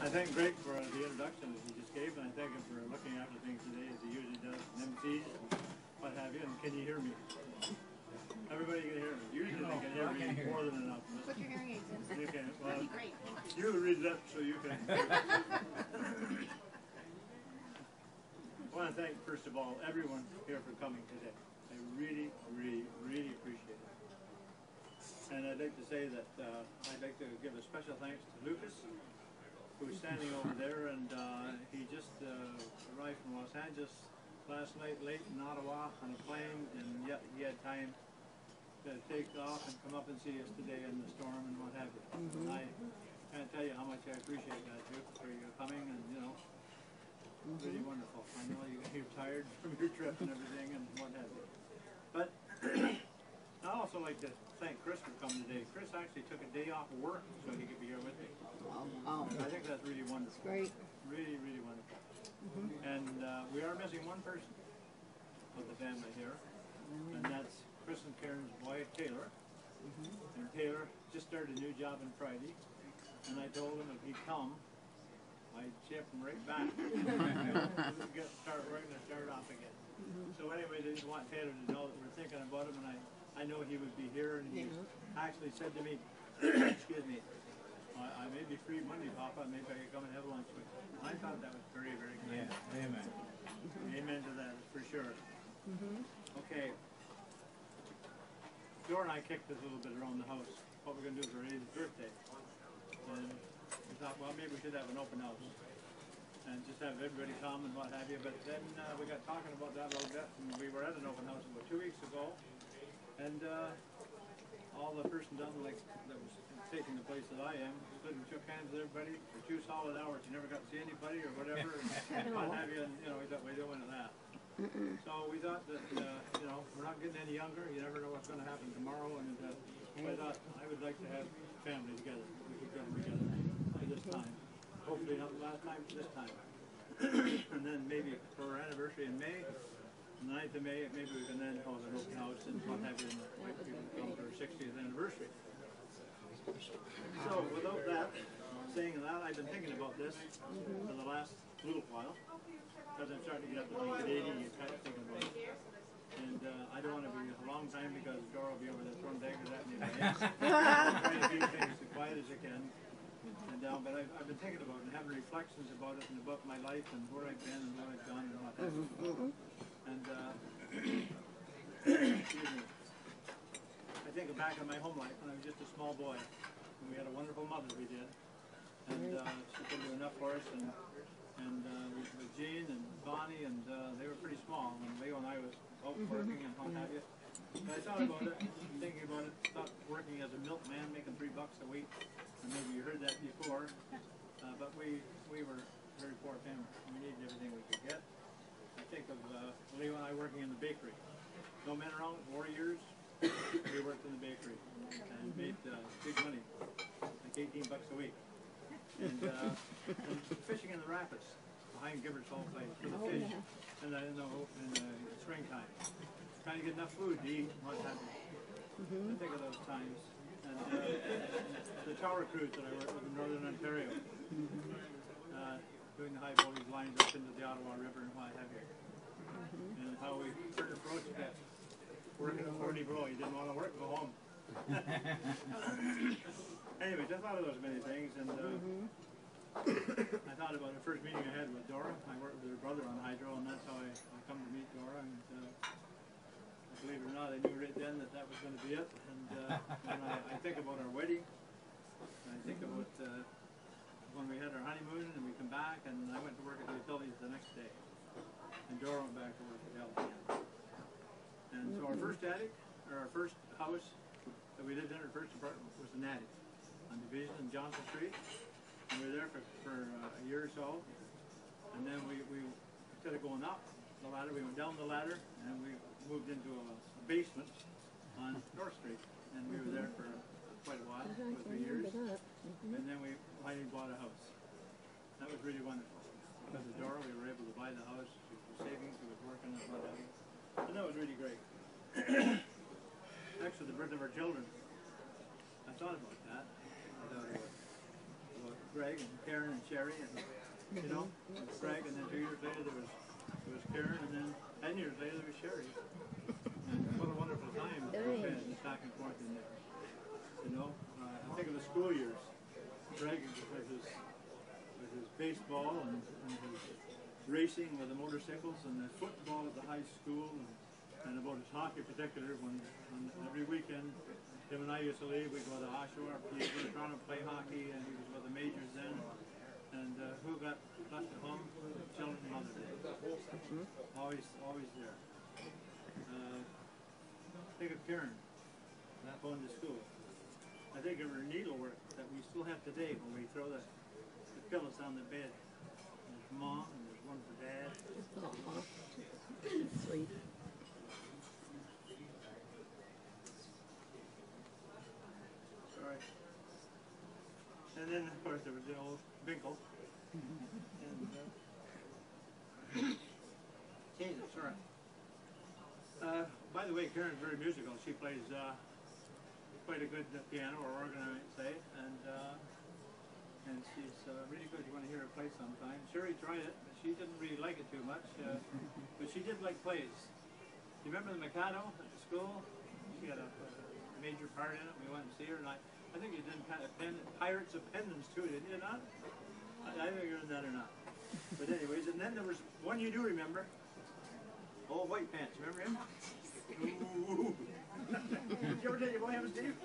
I thank Greg for the introduction that he just gave, and I thank him for looking after things today as he usually does, and MCs and what have you. And can you hear me? Everybody can hear me. Usually they can hear me more than enough. Put your hearing aids in. You can. Well, That'd be great. Thank you. you read that so you can. I want to thank, first of all, everyone here for coming today. I really, really, really appreciate it. And I'd like to say that I'd like to give a special thanks to Lucas, who's standing over there, and he just arrived from Los Angeles last night, late in Ottawa on a plane, and yet he had time to take off and come up and see us today in the storm and what have you. And I can't tell you how much I appreciate that, Duke, for your coming, and you know, really wonderful. I know you're tired from your trip and everything and what have you. But I'd also like to thank Chris for coming today. Chris actually took a day off of work so he could be here with me. Oh, I think that's really wonderful. great. Really, really wonderful. And we are missing one person of the family here, and that's Chris and Karen's wife, Taylor. And Taylor just started a new job on Friday, and I told him if he'd come, I'd ship him right back. Start off again. So anyway, I just want Taylor to know that we're thinking about him, and I know he would be here, and he actually said to me, excuse me, I may be free Monday, Papa, maybe I could come and have lunch with you. I thought that was very, very kind. Yeah, amen. Amen to that, for sure. Okay. Dora and I kicked this a little bit around the house, what we're going to do for his birthday. And we thought, well, maybe we should have an open house and just have everybody come and what have you. But then we got talking about that a little bit, and we were at an open house about 2 weeks ago, and all the person done like that was taking the place that I am stood and shook hands with everybody for 2 solid hours. You never got to see anybody or whatever, and what have you. And you know, we thought we don't want that. So we thought that you know, we're not getting any younger. You never know what's going to happen tomorrow, and so I thought I would like to have family together. We could come together at this time. Hopefully not the last time, but this time. And then maybe for our anniversary in May, the 9th of May, maybe we can then hold an open house and what have you, and invite people to come for our 60th anniversary. So without that, saying that, I've been thinking about this for the last little while, because I'm starting to get up to like 80, you're kind of thinking about it. And I don't want to be a long time because Dora will be over there throwing daggers at me. Trying to keep things as quiet as I can. And but I've been thinking about it and having reflections about it and about my life and where I've been and what I've done and what have you. And excuse me. I think back on my home life when I was just a small boy. And we had a wonderful mother, we did. And she could do enough for us. And with Jean and Bonnie, and they were pretty small when Leo and I was out working and what have you. But I thought about it, thinking about it, thought working as a milkman, making $3 a week, and maybe you heard that before, but we were a very poor family. We needed everything we could get. I think of Leo and I working in the bakery. No men around, 4 years, we worked in the bakery and made big money, like $18 a week. And fishing in the rapids behind Gibbert's Hall Place for the fish, and in the springtime, trying to get enough food to eat. What have you? I think of those times, and the tower cruise that I worked with in Northern Ontario, doing the high voltage lines up into the Ottawa River and what have you, and how we sort of approached that. Working at 40 bro, he didn't want to work, go home. Anyways, I thought of those many things, and I thought about the first meeting I had with Dora. I worked with her brother on hydro, and that's how I come to meet Dora. And believe it or not, I knew right then that was going to be it. And when I think about our wedding, I think about when we had our honeymoon, and we come back, and I went to work at the utilities the next day, and Dora went back to work at Elton. And so our first attic, or our first house that we lived in, our first apartment, was an attic on Division and Johnson Street. And we were there for a year or so. And then we instead of going up the ladder, we went down the ladder, and we moved into a basement on North Street. And we were there for quite a while, for 3 years. And then we finally bought a house. That was really wonderful. Because of Dora, we were able to buy the house. She was saving, she was working and what have you. And that was really great. Actually, the birth of our children, I thought about that. I thought about Greg and Karen and Sherry and, you know, Greg, and then 2 years later there was Karen, and then 10 years later there was Sherry. And what a wonderful time we spent back and forth in there. You know, I think of the school years. Greg with his baseball and his racing with the motorcycles and the football at the high school and about his hockey in particular. When every weekend him and I used to leave, we'd go to Oshawa, we'd go to Toronto play hockey, and he was with the majors then. And who got left at home? Children and Mother Day. Always there. Think of Karen, not going to school. I think of her needlework that we still have today when we throw the pillows on the bed. There's Mom and there's one for Dad. Sweet. Sorry. And then, of course, there was the old Binkle. And, Jesus, sorry. By the way, Karen's very musical. She plays quite a good piano or organ, I might say, and she's really good. You want to hear her play sometime. Sherry tried it, but she didn't really like it too much. But she did like plays. You remember the Mikado at the school? She had a major part in it. We went to see her, and I think you did Pirates of Pendants too, did you not? I don't know if you're in that or not. But anyways, and then there was one you do remember. Old White Pants, remember him? Ooh. Did you ever tell your boy him, Steve?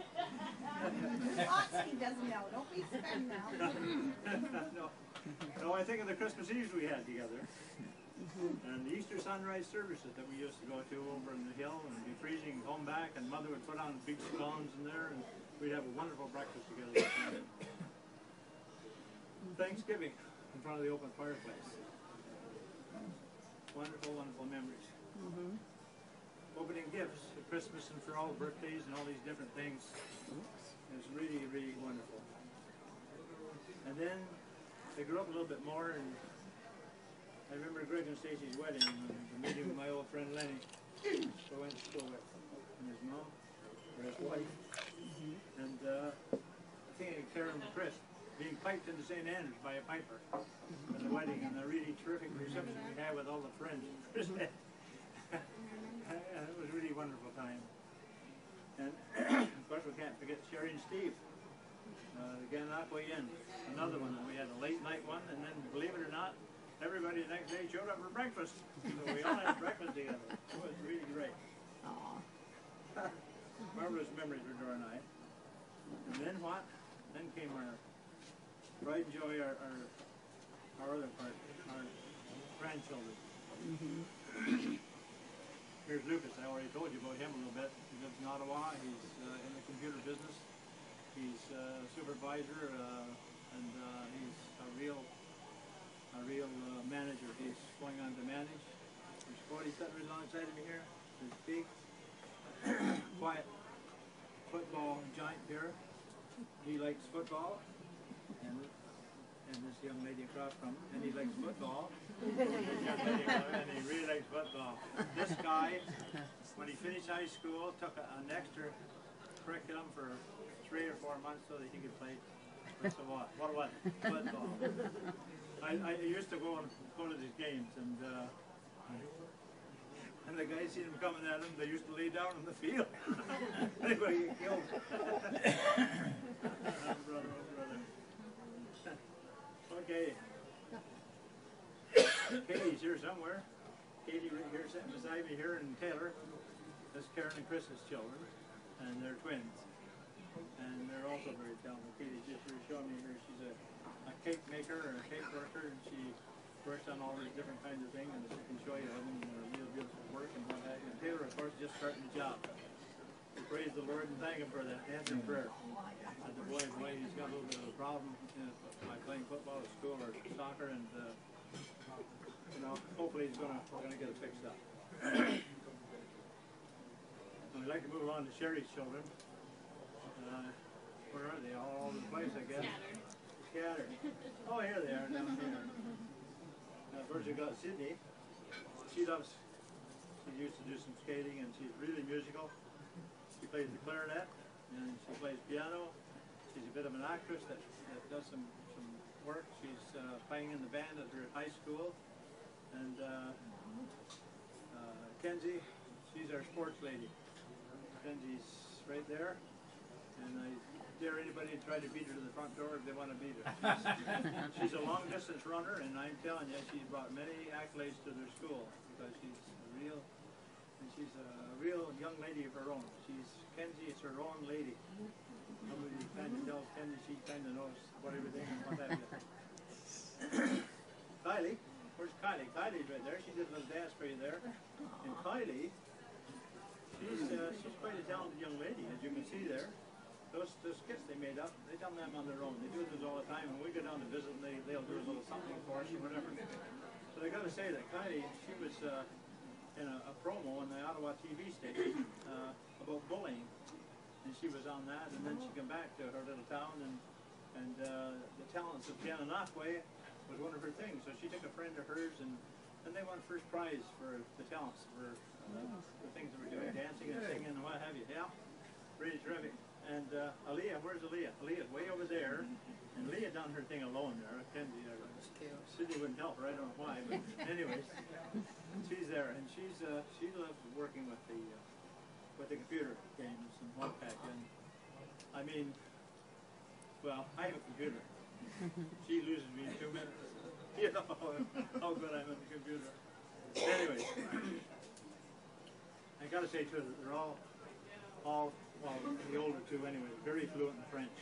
He doesn't know. Don't be spend now. No, I think of the Christmas Eves we had together. And the Easter sunrise services that we used to go to over in the hill and be freezing, come back, and Mother would put on big scones in there, and we'd have a wonderful breakfast together. Thanksgiving in front of the open fireplace. Wonderful, wonderful memories. Opening gifts at Christmas and for all birthdays and all these different things. It's really, really wonderful. And then I grew up a little bit more, and I remember Greg and Stacy's wedding, and the meeting with my old friend Lenny, who I went to school with, and his mom, or his wife. And I think Karen and Chris being piped into St. Andrews by a piper at the wedding, and a really terrific reception we had with all the friends. It was a really wonderful time. And of course we can't forget Sherry and Steve. The Gananoque Inn, another one. We had a late night one, and then believe it or not, everybody the next day showed up for breakfast. So we all had breakfast together. It was really great. Marvelous memories for Dora and I. And then what? Then came our pride and joy, our other part, our grandchildren. Here's Lucas. I already told you about him a little bit. He lives in Ottawa. He's in the computer business. He's a supervisor, and he's a real manager. He's going on to manage. There's Cody sitting alongside of me here. There's big, quiet football giant here. He likes football, and this young lady across from him, and he likes football. And he really likes football. This guy, when he finished high school, took an extra curriculum for 3 or 4 months so that he could play. So what? What was it? Football. I used to go to these games, and the guys seen him coming at him. They used to lay down in the field. Anyway, he killed. Brother. Okay. Katie's here somewhere. Katie right here sitting beside me here, and Taylor. That's Karen and Chris's children, and they're twins. And they're also very talented. Katie's just showing me here. She's a cake maker and a cake worker, and she works on all these different kinds of things, and she can show you them, and they're real beautiful work and what have you. And Taylor, of course, just starting the job. We praise the Lord and thank Him for that answer prayer. And the boy, he's got a little bit of a problem by playing football at school or soccer, and hopefully we're gonna get it fixed up. We'd like to move on to Sherry's children. Where are they? All over the place, I guess. Scattered. Oh, here they are, down here. First we got Sydney. She used to do some skating, and she's really musical. She plays the clarinet, and she plays piano. She's a bit of an actress that does some work. She's playing in the band at her high school. And Kenzie, she's our sports lady. Kenzie's right there. And I dare anybody to try to beat her to the front door if they want to beat her. She's a long distance runner, and I'm telling you, she's brought many accolades to their school because she's a real young lady of her own. Kenzie is her own lady. Somebody kind of tells Kenzie she kind of knows what everything and what have you. Kylie, where's Kylie? Kylie's right there. She did a little dance for you there. And Kylie, she's quite a talented young lady, as you can see there. Those skits they made up, they done them on their own. They do this all the time, and we go down to visit, and they'll do a little something for us or whatever. But I got to say that Kylie, she was in a promo on the Ottawa TV station about bullying, and she was on that. And then she came back to her little town, and the talents of Gananoque was one of her things. So she took a friend of hers, and they won first prize for the talents for the things that we're doing, dancing and singing and what have you. Yeah, pretty terrific. And Aaliyah, where's Aaliyah? Aaliyah's way over there, and Leah done her thing alone there. Kenzie, Sydney wouldn't help her, I don't know why, but anyways, she's there, and she loves working with the computer games and what have you. And I mean, well, I have a computer. She loses me in 2 minutes. You know how good I'm at the computer. Anyways, I got to say too that they're all well, the older two anyway, very fluent in French.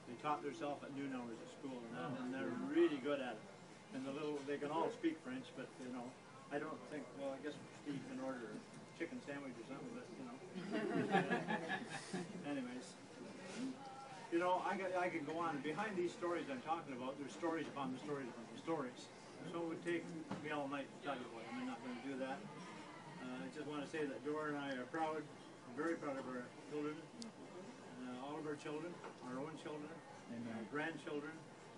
They taught themselves at noon hours at school and they're really good at it. And they can all speak French, but you know, I don't think, well, I guess Steve can order a chicken sandwich or something, but you know. Anyways, you know, I could go on. Behind these stories I'm talking about, there's stories upon the stories upon the stories. So it would take me all night to tell you what. I'm not going to do that. I just want to say that Dora and I are proud. Very proud of our children, all of our children, our own children, and our grandchildren,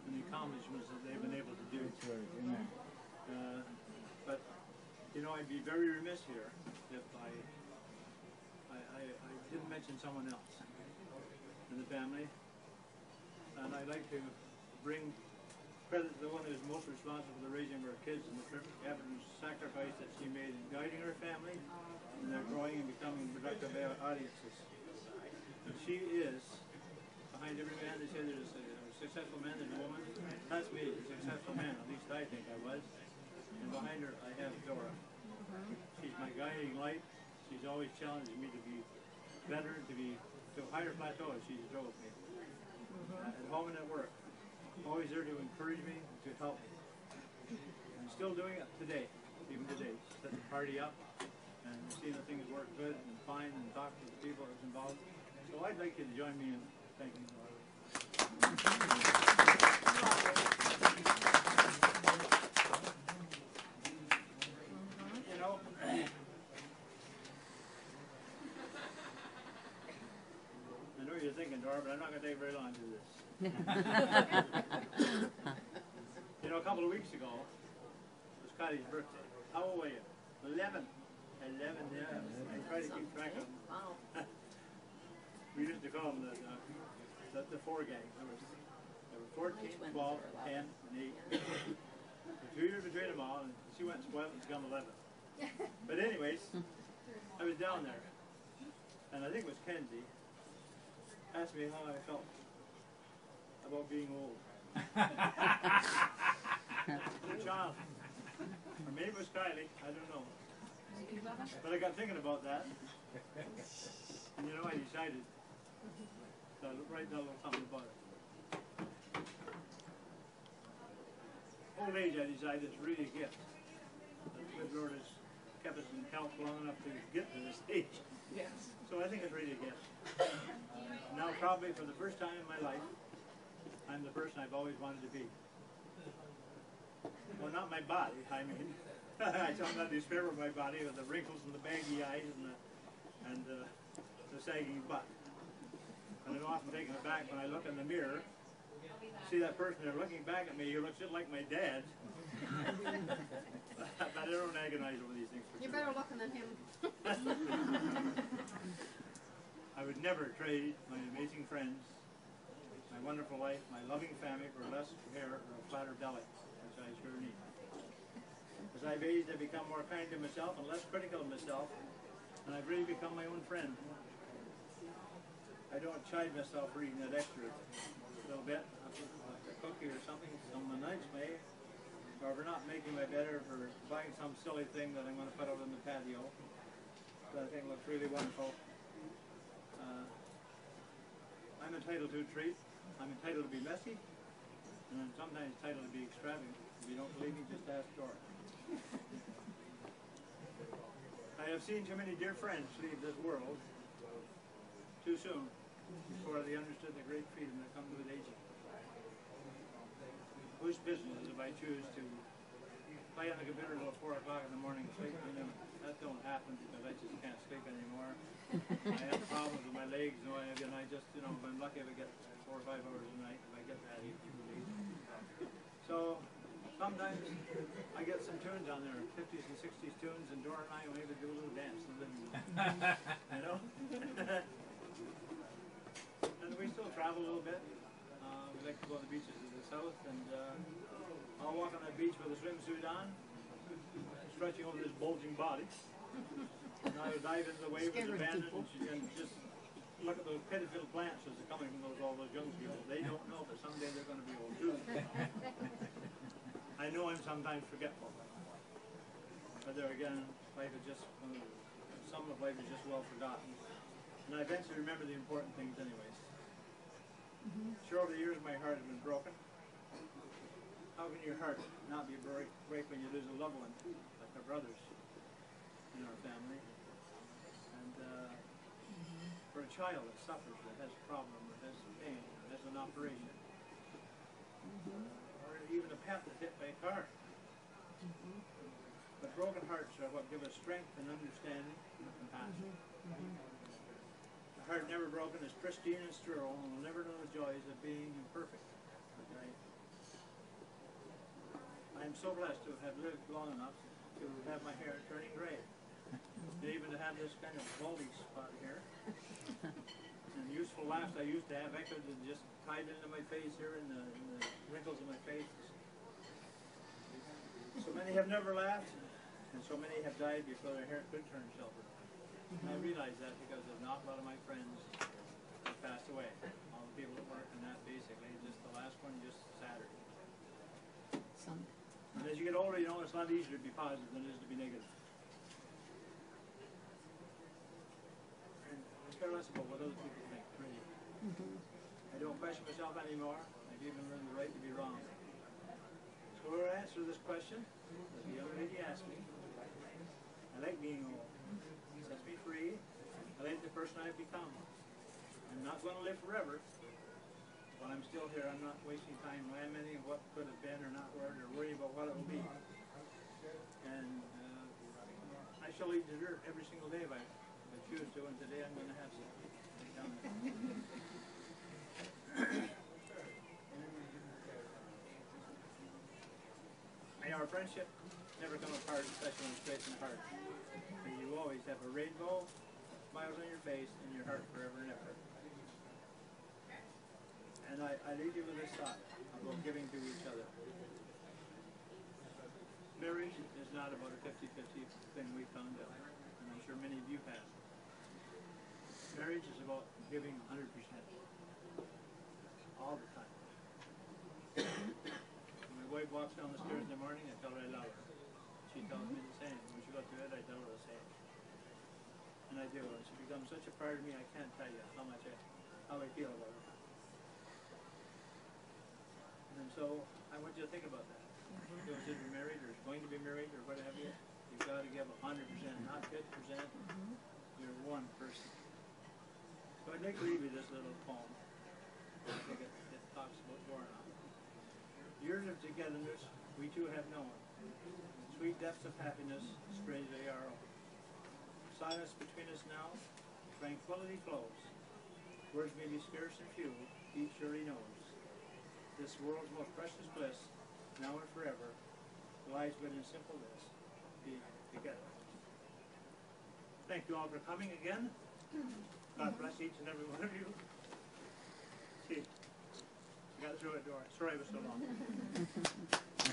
and the accomplishments that they've been able to do. But, you know, I'd be very remiss here if I didn't mention someone else in the family. And I'd like to bring credit to the one who is most responsible for the raising of our kids and the effortless sacrifice that she made in guiding her family. And they're growing and becoming productive audiences. And she is, behind every man, they say there's a successful man, there's a woman. That's me, a successful man, at least I think I was. And behind her, I have Dora. She's my guiding light. She's always challenging me to be better, to a higher plateau as she's drove me. At home and at work. Always there to encourage me, to help me. I'm still doing it today, even today. Set the party up. And see that things work good and fine and talk to the people that's involved. So I'd like you to join me in thanking you. You know, I know you're thinking, Dora, but I'm not going to take very long to do this. You know, a couple of weeks ago, it was Kylie's birthday. How old were you? 11. 11, yeah. I try to keep track of them. Wow. We used to call them the four gang. There were 14, 12, 10, and 8. 2 years between them all, and she went and spoiled and become 11. But anyways, I was down there, and I think it was Kenzie asked me how I felt about being old. As a child. Or maybe it was Kylie, I don't know. But I got thinking about that, and you know, I decided to write down a little something about it. Old age, I decided, is really a gift. The good Lord has kept us in health long enough to get to this age. Yes. So I think it's really a gift. Now, probably for the first time in my life, I'm the person I've always wanted to be. Well, not my body, I mean. I don't not despair of my body with the wrinkles and the baggy eyes and the sagging butt. And I'm often taken aback when I look in the mirror, see that person there looking back at me who looks just like my dad. But I don't agonize over these things. You're better looking than him. I would never trade my amazing friends, my my wonderful wife, my loving family for less hair or a flatter belly, which I sure need. As I've aged, I've become more kind to myself and less critical of myself, and I've really become my own friend. I don't chide myself for eating that extra little bit, like a cookie or something, some nights may, or for not making my bed, or for buying some silly thing that I'm going to put out in the patio that I think looks really wonderful. I'm entitled to a treat. I'm entitled to be messy, and I'm sometimes entitled to be extravagant. If you don't believe me, just ask Dora. I have seen too many dear friends leave this world too soon before they understood the great freedom that comes with aging. Whose business is if I choose to play on the computer until 4 o'clock in the morning and sleep at noon? That don't happen because I just can't sleep anymore. I have problems with my legs, and I just, if I'm lucky, I get 4 or 5 hours a night if I get that evening. So sometimes I get some tunes on there, 50s and 60s tunes, and Dora and I will maybe do a little dance in the living room. And we still travel a little bit. We like to go to the beaches of the south, and I'll walk on that beach with a swimsuit on, stretching over this bulging body. And I would dive into the wave with abandon and just look at those pitiful plants as they're coming from all those young people. They don't know that someday they're going to be old too. I know I'm sometimes forgetful. But there again, life is just, some of life is just well forgotten. And I eventually remember the important things anyways. Sure, over the years my heart has been broken. How can your heart not be break when you lose a loved one, like our brothers in our family? And for a child that suffers, that has a problem, that has pain, that has an operation, or even a pet that's hit by a car. But broken hearts are what give us strength and understanding and compassion. A heart never broken is pristine and sterile and will never know the joys of being imperfect. Right? I am so blessed to have lived long enough to have my hair turning gray. And even to have this kind of baldy spot here. And useful laughs I used to have echoed and just tied into my face here in the wrinkles of my face. So many have never laughed, and so many have died before their hair could turn silver. I realize that because an awful lot of my friends have passed away. All the people that work in that, basically, just the last one just Saturday. And as you get older, it's a lot easier to be positive than it is to be negative. And I care less about what other people think, really. I don't question myself anymore. I've even learned the right to be wrong. So we'll answer this question that the young lady asked me. I like being old. It sets me free. I like the person I've become. I'm not going to live forever. While I'm still here, I'm not wasting time lamenting what could have been or not were, or worrying about what it will be. And I shall eat dessert every single day if I choose to, and today I'm going to have some. May our friendship never come apart, especially when it's straight in the heart. And you always have a rainbow, smiles on your face, and your heart forever and ever. And I leave you with this thought about giving to each other. Marriage is not about a 50-50 thing we found out, and I'm sure many of you have. Marriage is about giving 100%. All the time. When my wife walks down the stairs in the morning, I tell her I love her. She tells me the same. When she goes to bed, I tell her the same. And I do. And she becomes such a part of me, I can't tell you how I feel about her. And so I want you to think about that. If you're married or going to be married or what have you, you've got to give 100%, not 50%. You're one person. So I'd like to leave you this little poem. I think it talks about Dora. Years of togetherness we two have known. Sweet depths of happiness, strangely our own. Silence between us now, tranquility flows. Words may be scarce and few, each surely knows. This world's most precious bliss, now and forever, lies but in simple this, be together. Thank you all for coming again. God bless each and every one of you. See. through it, Doris. Sorry it was so long.